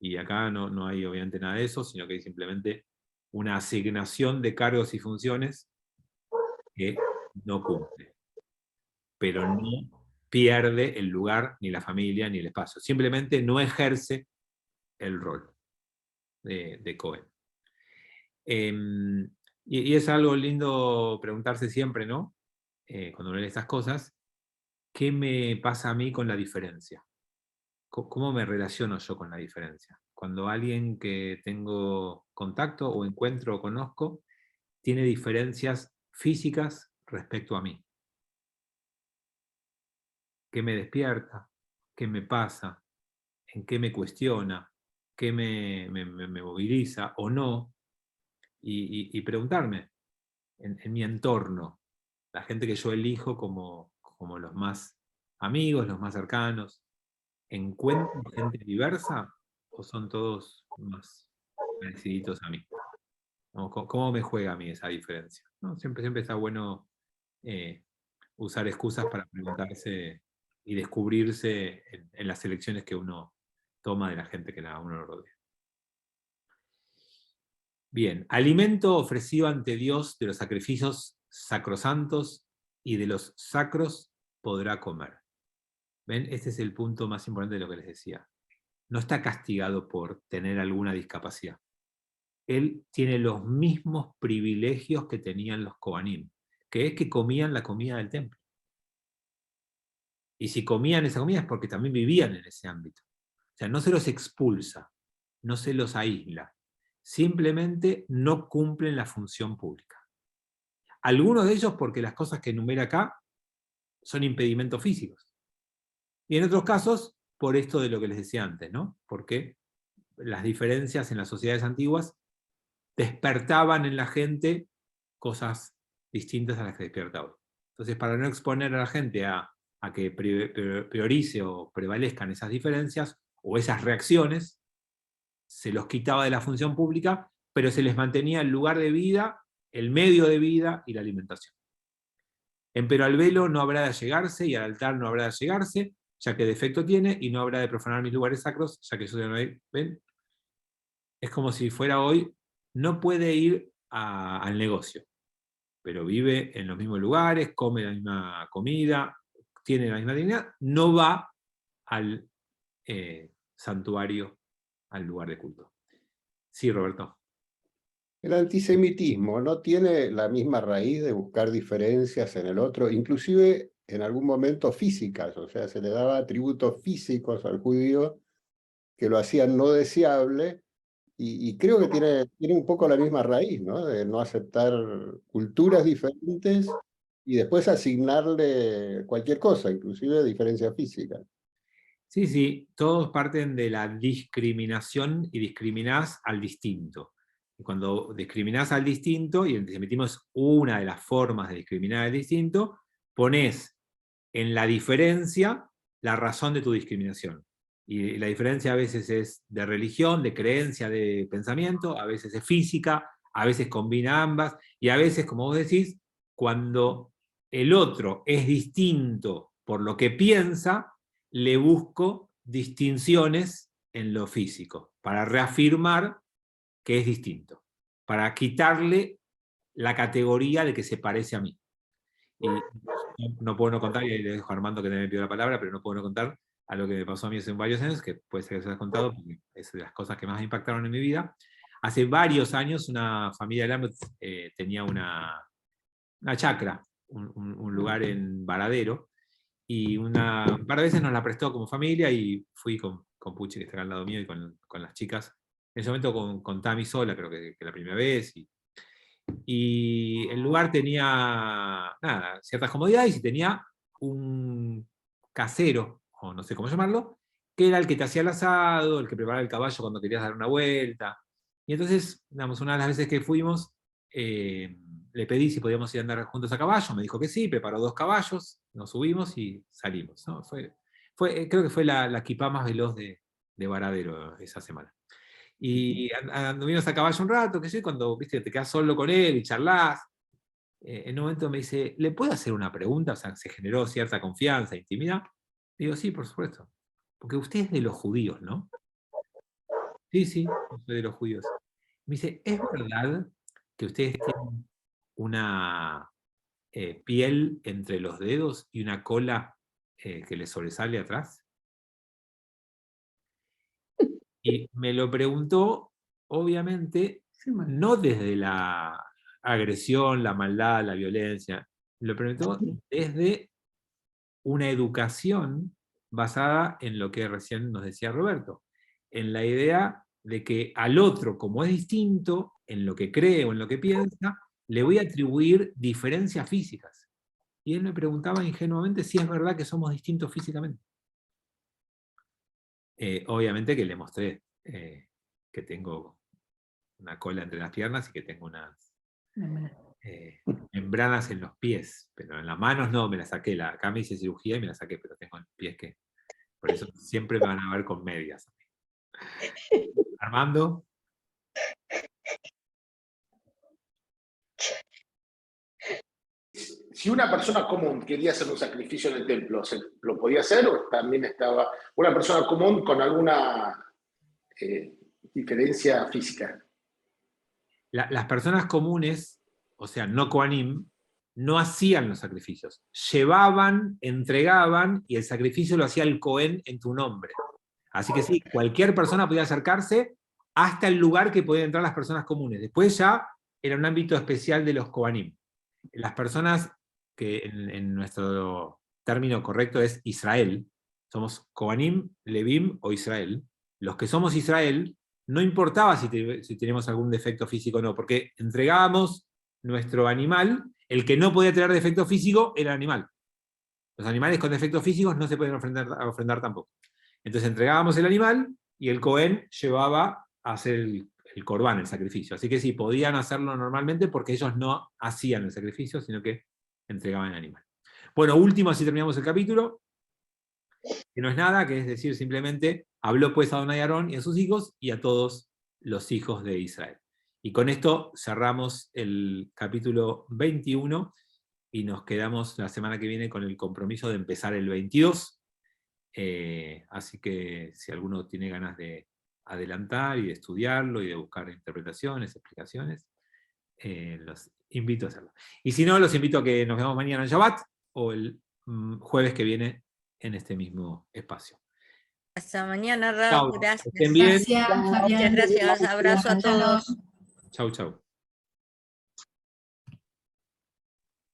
Y acá no hay obviamente nada de eso, sino que hay simplemente una asignación de cargos y funciones que no cumple. Pero no pierde el lugar, ni la familia, ni el espacio. Simplemente no ejerce el rol de Cohen. Y es algo lindo preguntarse siempre, ¿no? Cuando uno lee estas cosas, ¿qué me pasa a mí con la diferencia? ¿Cómo me relaciono yo con la diferencia? Cuando alguien que tengo contacto o encuentro o conozco tiene diferencias físicas respecto a mí. ¿Qué me despierta? ¿Qué me pasa? ¿En qué me cuestiona? ¿Qué me moviliza o no? Y preguntarme en mi entorno, la gente que yo elijo como los más amigos, los más cercanos, ¿encuentro gente diversa o son todos más pareciditos a mí? ¿No? ¿Cómo me juega a mí esa diferencia? ¿No? Siempre está bueno usar excusas para preguntarse y descubrirse en las elecciones que uno toma de la gente que a uno lo rodea. Bien, alimento ofrecido ante Dios de los sacrificios sacrosantos y de los sacros podrá comer. ¿Ven? Este es el punto más importante de lo que les decía. No está castigado por tener alguna discapacidad. Él tiene los mismos privilegios que tenían los Kohanim, que es que comían la comida del templo. Y si comían esa comida es porque también vivían en ese ámbito. O sea, no se los expulsa, no se los aísla. Simplemente no cumplen la función pública. Algunos de ellos porque las cosas que enumera acá son impedimentos físicos. Y en otros casos, por esto de lo que les decía antes, ¿no? Porque las diferencias en las sociedades antiguas despertaban en la gente cosas distintas a las que despierta hoy. Entonces, para no exponer a la gente a que priorice o prevalezcan esas diferencias o esas reacciones, se los quitaba de la función pública, pero se les mantenía el lugar de vida, el medio de vida y la alimentación. Empero al velo no habrá de allegarse y al altar no habrá de allegarse, ya que defecto tiene, y no habrá de profanar mis lugares sacros, ya que yo no hay. ¿Ven? Es como si fuera hoy, no puede ir al negocio, pero vive en los mismos lugares, come la misma comida, tiene la misma dignidad, no va al santuario, al lugar de culto. Sí, Roberto. El antisemitismo no tiene la misma raíz de buscar diferencias en el otro, inclusive en algún momento físicas, o sea, se le daba atributos físicos al judío que lo hacían no deseable, y creo que tiene un poco la misma raíz, ¿no? De no aceptar culturas diferentes y después asignarle cualquier cosa, inclusive diferencias físicas. Sí, sí, todos parten de la discriminación y discriminás al distinto. Y cuando discriminás al distinto, y el antisemitismo es una de las formas de discriminar al distinto, pones en la diferencia la razón de tu discriminación. Y la diferencia a veces es de religión, de creencia, de pensamiento, a veces es física, a veces combina ambas, y a veces, como vos decís, cuando el otro es distinto por lo que piensa, le busco distinciones en lo físico, para reafirmar que es distinto, para quitarle la categoría de que se parece a mí. Y no puedo no contar, y le dejo a Armando que también me pidió la palabra, pero no puedo no contar algo que me pasó a mí hace varios años, que puede ser que se haya contado, porque es de las cosas que más me impactaron en mi vida. Hace varios años una familia de Lambert tenía una chacra, un lugar en Varadero, y un par de veces nos la prestó como familia, y fui con Puchi, que está acá al lado mío, y con las chicas. En ese momento con Tami sola, creo que la primera vez, y el lugar tenía nada, ciertas comodidades, y tenía un casero, o no sé cómo llamarlo, que era el que te hacía el asado, el que preparaba el caballo cuando querías dar una vuelta. Y entonces, digamos, una de las veces que fuimos, le pedí si podíamos ir a andar juntos a caballo, me dijo que sí, preparó 2 caballos, nos subimos y salimos, ¿no? Creo que fue la kipá más veloz de Varadero esa semana. Y anduvimos a caballo un rato, que sé, cuando viste, te quedas solo con él y charlas, en un momento me dice, ¿le puedo hacer una pregunta? O sea, se generó cierta confianza, intimidad. Digo, sí, por supuesto. Porque usted es de los judíos, ¿no? Sí, sí, yo soy de los judíos. Me dice, ¿es verdad que ustedes tienen una piel entre los dedos y una cola que les sobresale atrás? Y me lo preguntó, obviamente, no desde la agresión, la maldad, la violencia. Lo implementó desde una educación basada en lo que recién nos decía Roberto, en la idea de que al otro, como es distinto en lo que cree o en lo que piensa, le voy a atribuir diferencias físicas. Y él me preguntaba ingenuamente si es verdad que somos distintos físicamente. Obviamente que le mostré que tengo una cola entre las piernas y que tengo unas membranas en los pies, pero en las manos no, me las saqué. Acá me hice cirugía y me las saqué, pero tengo en los pies que... Por eso siempre me van a ver con medias. Armando. Si una persona común quería hacer un sacrificio en el templo, ¿lo podía hacer o también estaba una persona común con alguna diferencia física? Las personas comunes, o sea, no Kohanim, no hacían los sacrificios. Llevaban, entregaban, y el sacrificio lo hacía el Cohen en tu nombre. Así que sí, cualquier persona podía acercarse hasta el lugar que podían entrar las personas comunes. Después ya era un ámbito especial de los Kohanim. Las personas que en nuestro término correcto es Israel, somos Kohanim, Levim o Israel. Los que somos Israel, no importaba si tenemos algún defecto físico o no, porque entregábamos nuestro animal, el que no podía tener defecto físico era el animal. Los animales con defectos físicos no se pueden ofrendar tampoco. Entonces entregábamos el animal y el Cohen llevaba a hacer el corbán, el sacrificio. Así que sí, podían hacerlo normalmente porque ellos no hacían el sacrificio, sino que entregaban el animal. Bueno, último, así terminamos el capítulo, que no es nada, que es decir, simplemente habló pues a Adonai a Aarón y a sus hijos y a todos los hijos de Israel. Y con esto cerramos el capítulo 21 y nos quedamos la semana que viene con el compromiso de empezar el 22. Así que si alguno tiene ganas de adelantar y de estudiarlo y de buscar interpretaciones, explicaciones, los invito a hacerlo. Y si no, los invito a que nos veamos mañana en Shabbat o el jueves que viene en este mismo espacio. Hasta mañana, Raúl. Gracias. Estén bien. Gracias, Fabián. Muchas gracias. Abrazo a todos. Chau, chau.